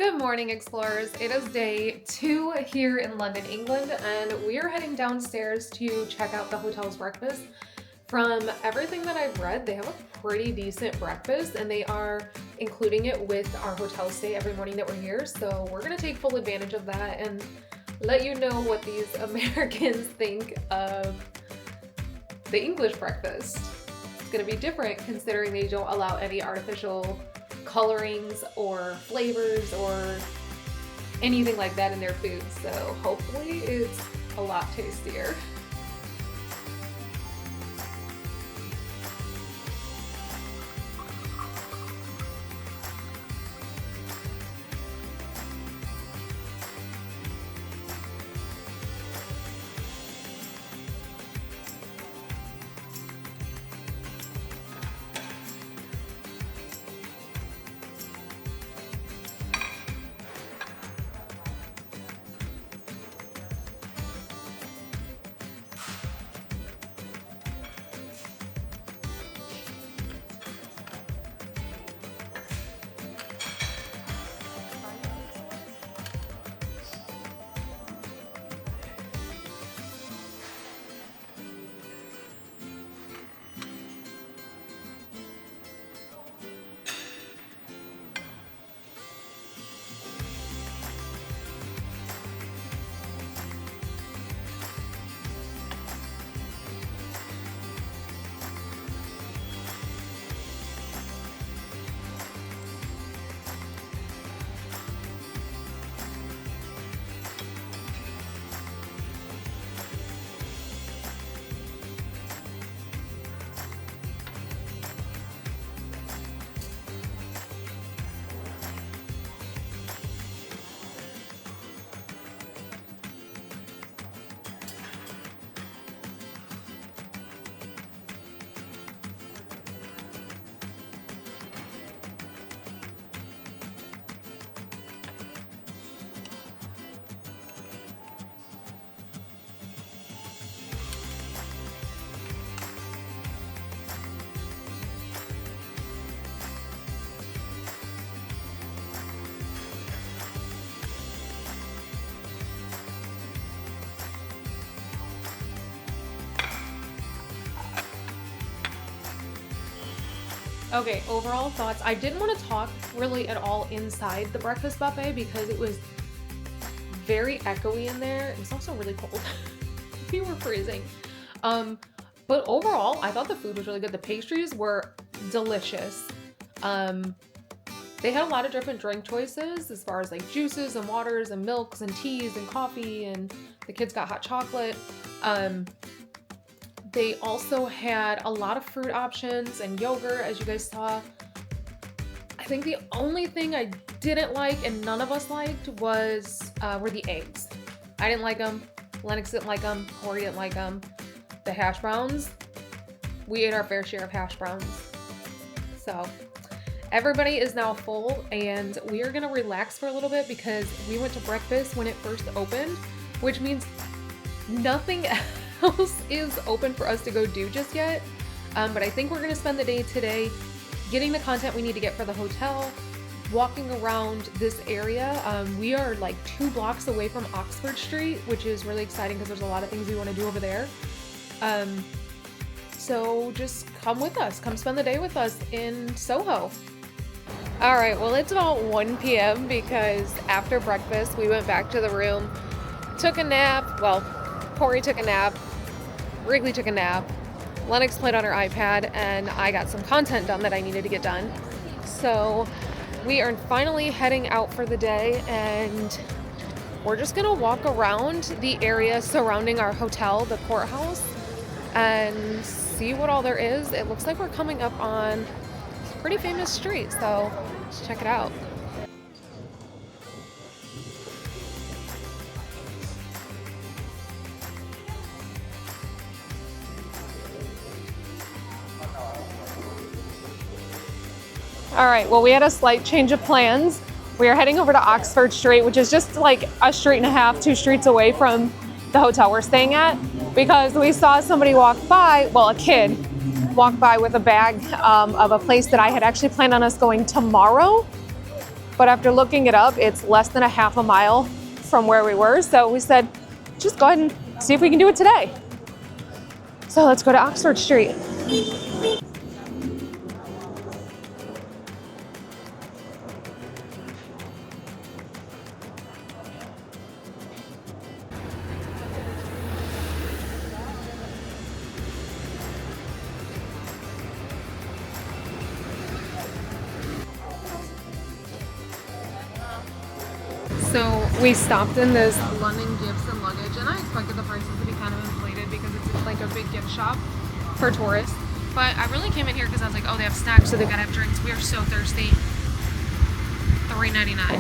Good morning, explorers. It is day 2 here in London, England, and we are heading downstairs to check out the hotel's breakfast. From everything that I've read, they have a pretty decent breakfast, and they are including it with our hotel stay every morning that we're here. So we're gonna take full advantage of that and let you know what these Americans think of the English breakfast. It's gonna be different considering they don't allow any artificial colorings or flavors or anything like that in their food, so hopefully it's a lot tastier. Okay, overall thoughts. I didn't want to talk really at all inside the breakfast buffet because it was very echoey in there. It was also really cold. We were freezing. But overall, I thought the food was really good. The pastries were delicious. They had a lot of different drink choices as far as like juices and waters and milks and teas and coffee, and the kids got hot chocolate. They also had a lot of fruit options and yogurt, as you guys saw. I think the only thing I didn't like and none of us liked were the eggs. I didn't like them. Lennox didn't like them. Corey didn't like them. The hash browns, we ate our fair share of hash browns. So everybody is now full and we are gonna relax for a little bit because we went to breakfast when it first opened, which means nothing else is open for us to go do just yet. But I think we're gonna spend the day today getting the content we need to get for the hotel, walking around this area. We are like 2 blocks away from Oxford Street, which is really exciting because there's a lot of things we want to do over there. So just come with us, come spend the day with us in Soho. All right, well, it's about 1 p.m. because after breakfast, we went back to the room, took a nap. Well, Corey took a nap, Wrigley took a nap, Lennox played on her iPad, and I got some content done that I needed to get done. So we are finally heading out for the day, and we're just gonna walk around the area surrounding our hotel, the courthouse, and see what all there is. It looks like we're coming up on a pretty famous street, so let's check it out. All right, well, we had a slight change of plans. We are heading over to Oxford Street, which is just like a street and a half, 2 streets away from the hotel we're staying at, because we saw somebody walk by, well, a kid walk by with a bag of a place that I had actually planned on us going tomorrow. but after looking it up, it's less than a half a mile from where we were. So we said, just go ahead and see if we can do it today. So let's go to Oxford Street. So we stopped in this London Gifts and Luggage, and I expected the prices to be kind of inflated because it's like a big gift shop for tourists. But I really came in here because I was like, oh, they have snacks, so they gotta have drinks. We are so thirsty. $3.99.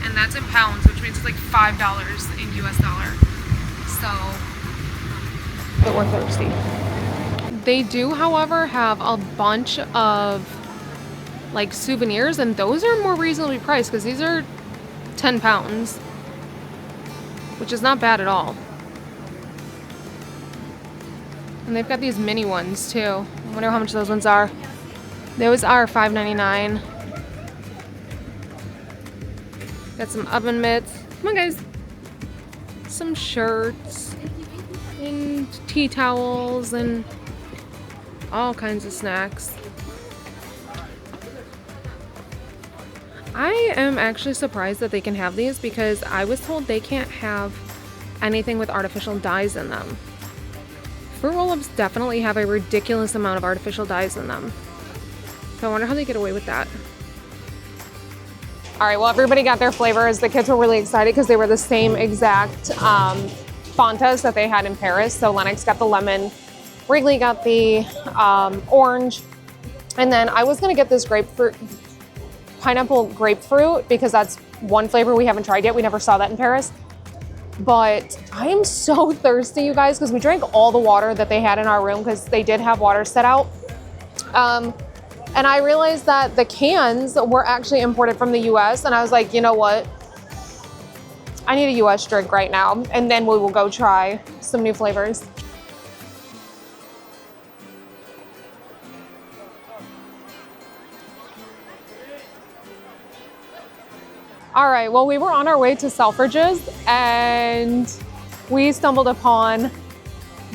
And that's in pounds, which means it's like $5 in US dollar. So, but we're thirsty. They do, however, have a bunch of like souvenirs, and those are more reasonably priced because these are 10 pounds, which is not bad at all. And they've got these mini ones too. I wonder how much those ones are. Those are $5.99. Got some oven mitts. Come on, guys. Some shirts and tea towels and all kinds of snacks. I am actually surprised that they can have these because I was told they can't have anything with artificial dyes in them. Fruit roll-ups definitely have a ridiculous amount of artificial dyes in them. So I wonder how they get away with that. All right, well, everybody got their flavors. The kids were really excited because they were the same exact Fantas that they had in Paris. So Lennox got the lemon, Wrigley got the orange, and then I was gonna get this pineapple grapefruit because that's one flavor we haven't tried yet. We never saw that in Paris. But I am so thirsty, you guys, because we drank all the water that they had in our room because they did have water set out. And I realized that the cans were actually imported from the US, and I was like, you know what? I need a US drink right now, and then we will go try some new flavors. All right, well, we were on our way to Selfridges and we stumbled upon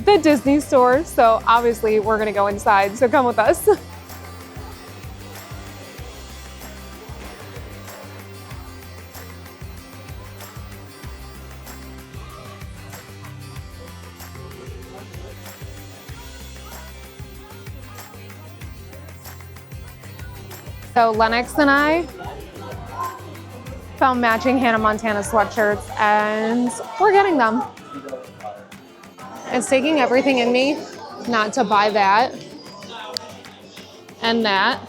the Disney store. So obviously we're gonna go inside, so come with us. So Lennox and I found matching Hannah Montana sweatshirts and we're getting them. It's taking everything in me not to buy that and that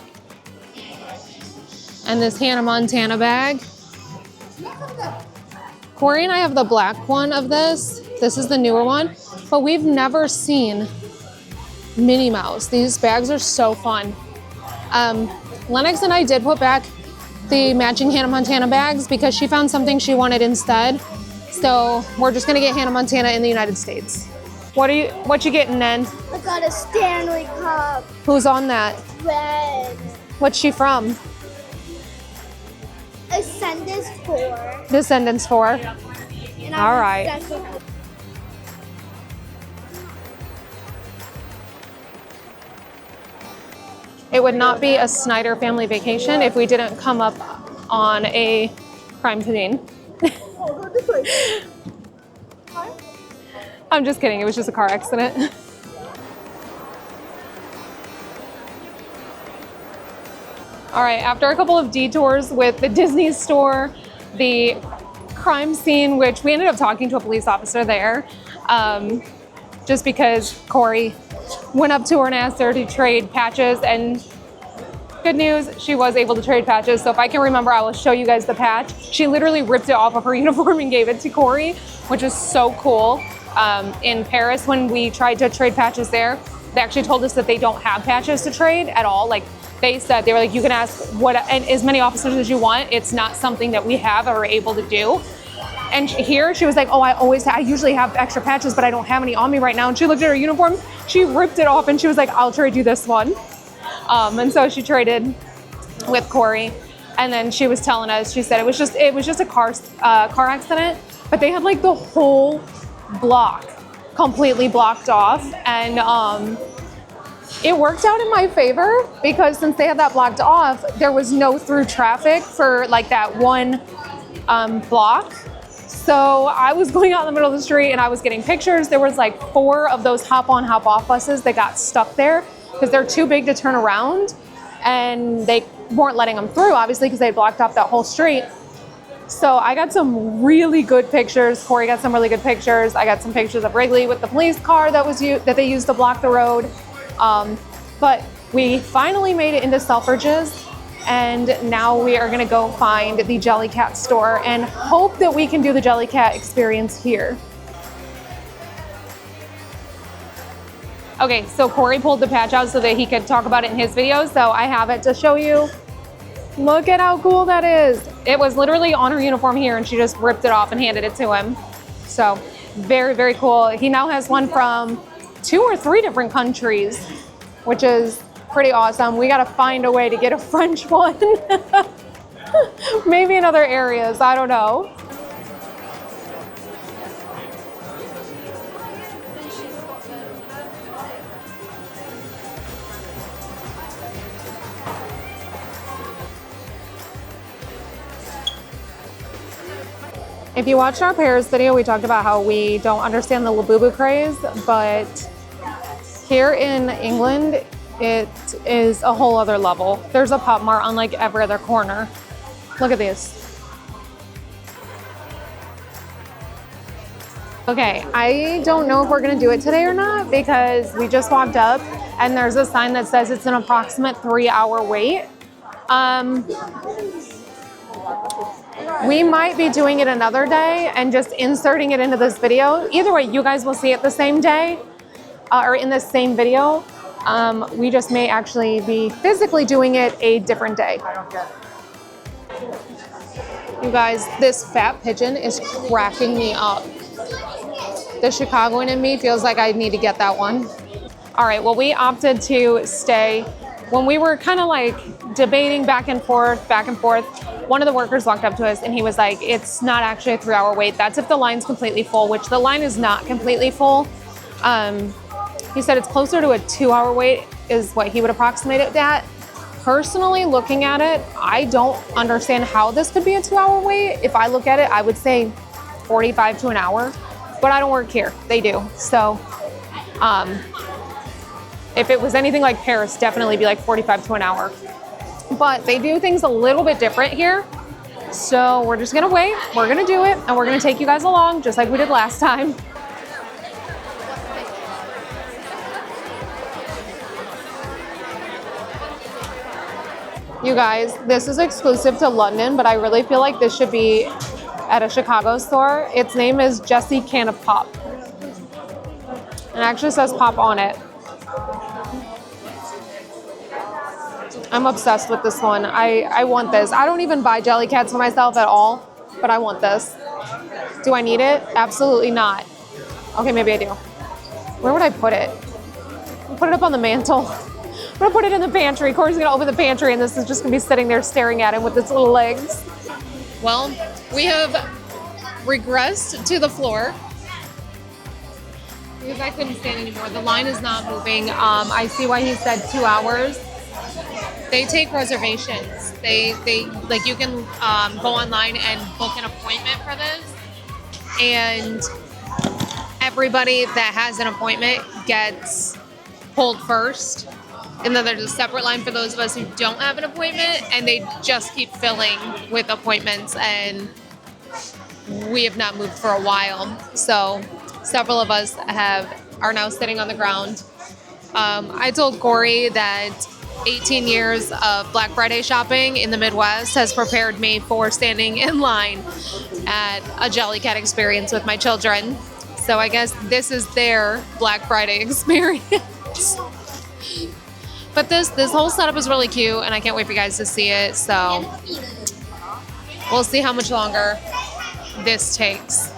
and this Hannah Montana bag. Corey and I have the black one of this. This is the newer one, but we've never seen Minnie Mouse. These bags are so fun. Lennox and I did put back the matching Hannah Montana bags because she found something she wanted instead. So we're just gonna get Hannah Montana in the United States. What you getting, Nen? I got a Stanley Cup. Who's on that? Red. What's she from? Descendants 4. Descendants 4. And All right. It would not be a Snyder family vacation if we didn't come up on a crime scene. I'm just kidding, it was just a car accident. All right, after a couple of detours with the Disney store, the crime scene, which we ended up talking to a police officer there, just because Corey went up to her and asked her to trade patches, and good news, she was able to trade patches. So if I can remember, I will show you guys the patch. She literally ripped it off of her uniform and gave it to Corey, which is so cool. In Paris, when we tried to trade patches there, they actually told us that they don't have patches to trade at all. Like they said, they were like, you can ask and as many officers as you want. It's not something that we have or are able to do. And here she was like, oh, I usually have extra patches, but I don't have any on me right now. And she looked at her uniform, she ripped it off and she was like, I'll trade you this one. And so she traded with Corey. And then she was telling us, she said it was just a car accident, but they had like the whole block completely blocked off, and it worked out in my favor because since they had that blocked off, there was no through traffic for like that one block. So I was going out in the middle of the street and I was getting pictures. There was like 4 of those hop on, hop off buses that got stuck there because they're too big to turn around, and they weren't letting them through, obviously, because they blocked off that whole street. So I got some really good pictures. Corey got some really good pictures. I got some pictures of Wrigley with the police car that they used to block the road. But we finally made it into Selfridges, and now we are gonna go find the Jellycat store and hope that we can do the Jellycat experience here. Okay, so Corey pulled the patch out so that he could talk about it in his video, so I have it to show you. Look at how cool that is. It was literally on her uniform here, and she just ripped it off and handed it to him. So very, very cool. He now has one from 2 or 3 different countries, which is pretty awesome. We gotta find a way to get a French one. Maybe in other areas, I don't know. If you watched our Paris video, we talked about how we don't understand the Labubu craze, but here in England, it is a whole other level. There's a Pop Mart on like every other corner. Look at this. Okay, I don't know if we're gonna do it today or not because we just walked up and there's a sign that says it's an approximate 3-hour wait. We might be doing it another day and just inserting it into this video. Either way, you guys will see it the same day or in the same video. We just may actually be physically doing it a different day. You guys, this fat pigeon is cracking me up. The Chicagoan in me feels like I need to get that one. All right, well, we opted to stay. When we were kind of like debating back and forth, one of the workers walked up to us and he was like, it's not actually a 3-hour wait. That's if the line's completely full, which the line is not completely full. He said it's closer to a 2-hour wait is what he would approximate it at. Personally, looking at it, I don't understand how this could be a 2-hour wait. If I look at it, I would say 45 to an hour, but I don't work here. They do. So if it was anything like Paris, definitely be like 45 to an hour. But they do things a little bit different here. So we're just gonna wait, we're gonna do it, and we're gonna take you guys along just like we did last time. You guys, this is exclusive to London, but I really feel like this should be at a Chicago store. Its name is Jessie Can of Pop. It actually says pop on it. I'm obsessed with this one. I want this. I don't even buy Jellycats for myself at all, but I want this. Do I need it? Absolutely not. Okay, maybe I do. Where would I put it? I'll put it up on the mantle. I'm gonna put it in the pantry. Corey's gonna open the pantry and this is just gonna be sitting there staring at him with its little legs. Well, we have regressed to the floor because I couldn't stand anymore. The line is not moving. I see why he said 2 hours. They take reservations. They like you can go online and book an appointment for this, and everybody that has an appointment gets pulled first. And then there's a separate line for those of us who don't have an appointment, and they just keep filling with appointments, and we have not moved for a while. So several of us are now sitting on the ground. I told Corey that 18 years of Black Friday shopping in the Midwest has prepared me for standing in line at a Jellycat experience with my children. So I guess this is their Black Friday experience. But this whole setup is really cute, and I can't wait for you guys to see it. So we'll see how much longer this takes.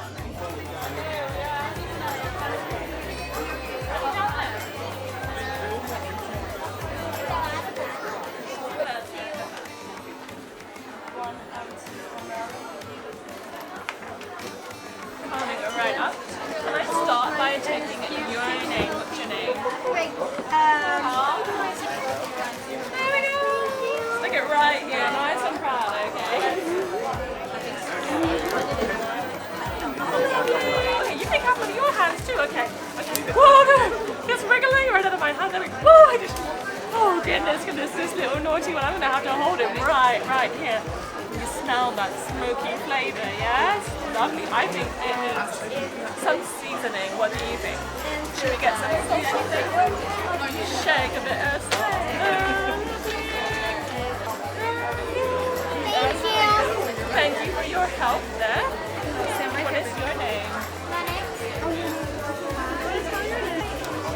goodness, this little naughty one. I'm gonna have to hold him right here. You smell that smoky flavor, yes? Lovely. I think it needs some seasoning. What do you think? Should we get some seasoning? Shake a bit of Thank you for your help there. What is your name?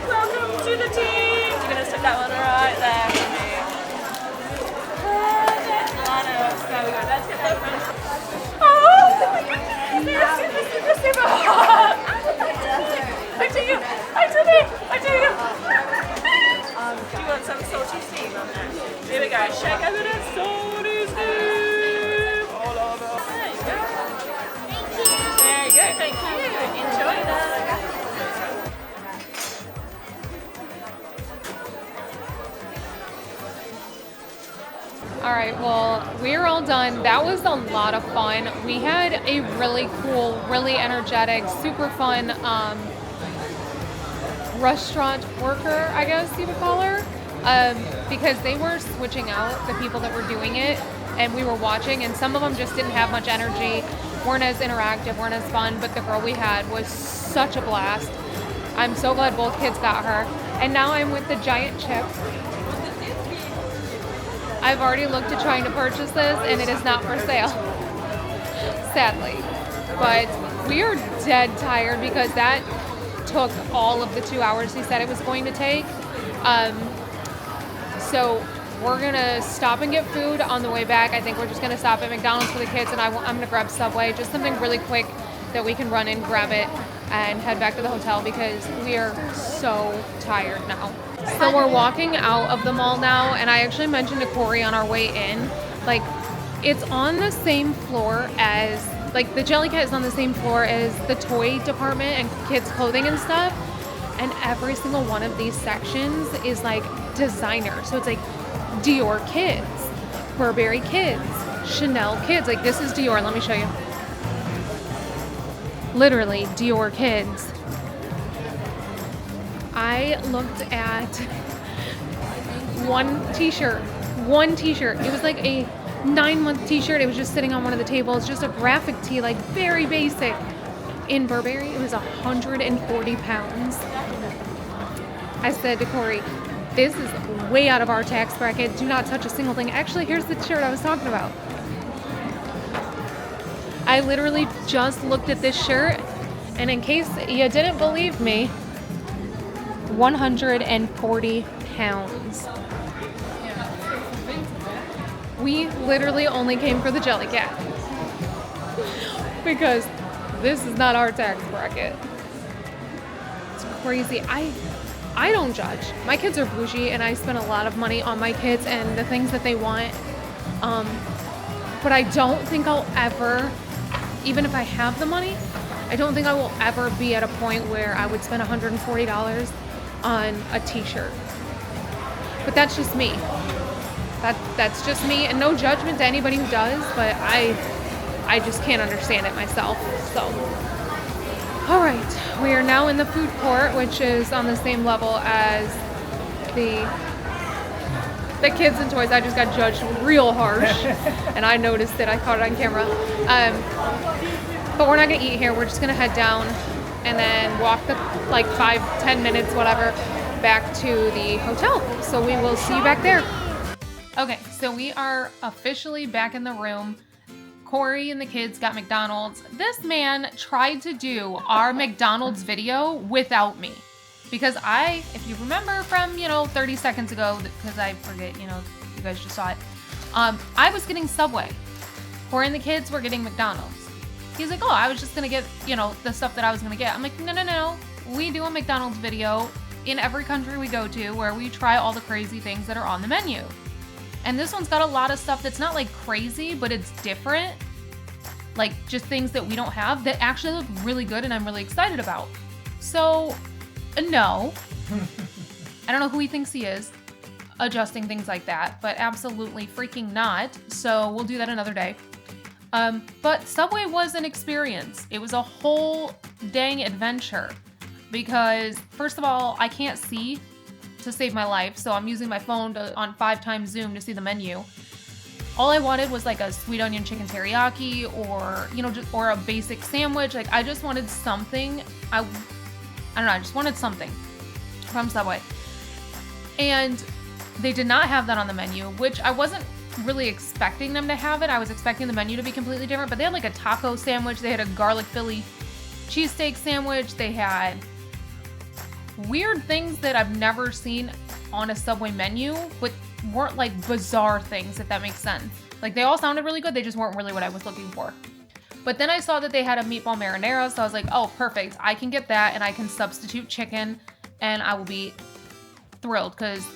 Welcome to the team. You're gonna stick that one right there for me. Perfect. There we go. Let's get that one. Oh my goodness! Super, super hot. I do you. Do you want some salty steam on there? Here we go. Shake a bit of salty steam all over. There you go. There you go. Thank you. Enjoy that. All right, well, we're all done. That was a lot of fun. We had a really cool, really energetic, super fun restaurant worker, I guess you would call her, because they were switching out the people that were doing it, and we were watching, and some of them just didn't have much energy, weren't as interactive, weren't as fun, but the girl we had was such a blast. I'm so glad both kids got her. And now I'm with the giant chip. I've already looked at trying to purchase this, and it is not for sale, sadly. But we are dead tired because that took all of the 2 hours he said it was going to take. So we're gonna stop and get food on the way back. I think we're just gonna stop at McDonald's for the kids, and I'm gonna grab Subway, just something really quick that we can run in, grab it, and head back to the hotel because we are so tired now. So we're walking out of the mall now, and I actually mentioned to Corey on our way in, like, it's on the same floor as, like, the Jellycat is on the same floor as the toy department and kids' clothing and stuff, and every single one of these sections is, like, designer. So it's, like, Dior Kids, Burberry Kids, Chanel Kids. Like, this is Dior. Let me show you. Literally, Dior Kids. I looked at one t-shirt. It was like a 9-month t-shirt. It was just sitting on one of the tables, just a graphic tee, like very basic. In Burberry, it was 140 pounds. I said to Corey, this is way out of our tax bracket. Do not touch a single thing. Actually, here's the shirt I was talking about. I literally just looked at this shirt, and in case you didn't believe me, 140 pounds. We literally only came for the Jellycat because this is not our tax bracket. It's crazy. I don't judge. My kids are bougie, and I spend a lot of money on my kids and the things that they want. But I don't think I'll ever, even if I have the money, I don't think I will ever be at a point where I would spend $140 on a t-shirt. But that's just me. That's just me, and no judgment to anybody who does, but I just can't understand it myself. So, all right, we are now in the food court, which is on the same level as the kids and toys. I just got judged real harsh, and I noticed it. I caught it on camera. But we're not gonna eat here. We're just gonna head down and then walk the like 5-10 minutes, whatever, back to the hotel. So we will see you back there. Okay, so we are officially back in the room. Corey and the kids got McDonald's. This man tried to do our McDonald's video without me. Because if you remember from, 30 seconds ago, because I forget, you guys just saw it. I was getting Subway. Corey and the kids were getting McDonald's. He's like, oh, I was just going to get, the stuff that I was going to get. I'm like, no. We do a McDonald's video in every country we go to where we try all the crazy things that are on the menu. And this one's got a lot of stuff that's not like crazy, but it's different. Like just things that we don't have that actually look really good and I'm really excited about. So, no. I don't know who he thinks he is adjusting things like that, but absolutely freaking not. So we'll do that another day. But Subway was an experience. It was a whole dang adventure because first of all, I can't see to save my life. So I'm using my phone on 5x Zoom to see the menu. All I wanted was like a sweet onion chicken teriyaki or, you know, or a basic sandwich. Like I just wanted something. I don't know, I just wanted something from Subway. And they did not have that on the menu, which I wasn't really expecting them to have it. I was expecting the menu to be completely different, but they had like a taco sandwich. They had a garlic Philly cheesesteak sandwich. They had weird things that I've never seen on a Subway menu, but weren't like bizarre things, if that makes sense. Like they all sounded really good. They just weren't really what I was looking for. But then I saw that they had a meatball marinara. So I was like, oh, perfect. I can get that and I can substitute chicken and I will be thrilled because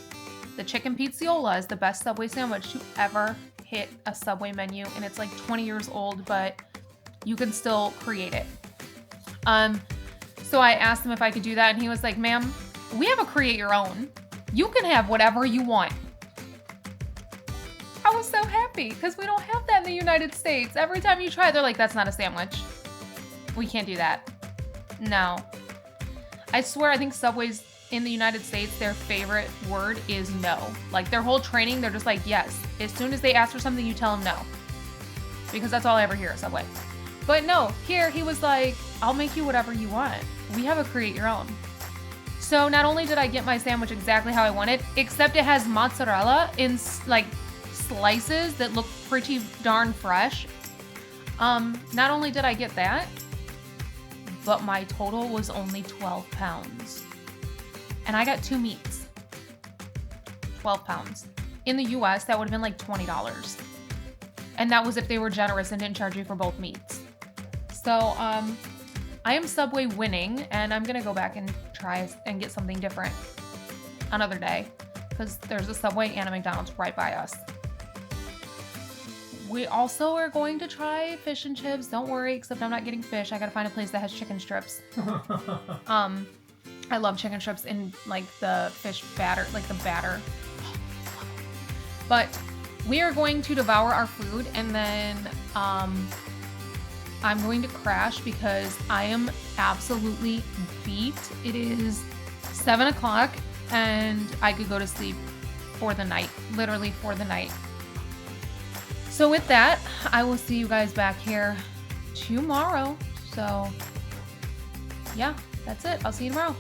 the chicken pizziola is the best Subway sandwich to ever hit a Subway menu. And it's like 20 years old, but you can still create it. So I asked him if I could do that. And he was like, ma'am, we have a create your own. You can have whatever you want. I was so happy because we don't have that in the United States. Every time you try, they're like, that's not a sandwich. We can't do that. No. I swear, I think Subway's in the United States, their favorite word is no. Like their whole training, they're just like, yes. As soon as they ask for something, you tell them no. Because that's all I ever hear at Subway. But no, here he was like, I'll make you whatever you want. We have a create your own. So not only did I get my sandwich exactly how I wanted, except it has mozzarella in like slices that look pretty darn fresh. Not only did I get that, but my total was only 12 pounds. And I got 2 meats. 12 pounds. In the US, that would have been like $20. And that was if they were generous and didn't charge you for both meats. So, I am Subway winning, and I'm gonna go back and try and get something different another day. Because there's a Subway and a McDonald's right by us. We also are going to try fish and chips. Don't worry, except I'm not getting fish. I gotta find a place that has chicken strips. I love chicken strips in like the fish batter, like the batter. But we are going to devour our food and then I'm going to crash because I am absolutely beat. It is 7 o'clock and I could go to sleep for the night, literally for the night. So with that, I will see you guys back here tomorrow. So yeah, that's it. I'll see you tomorrow.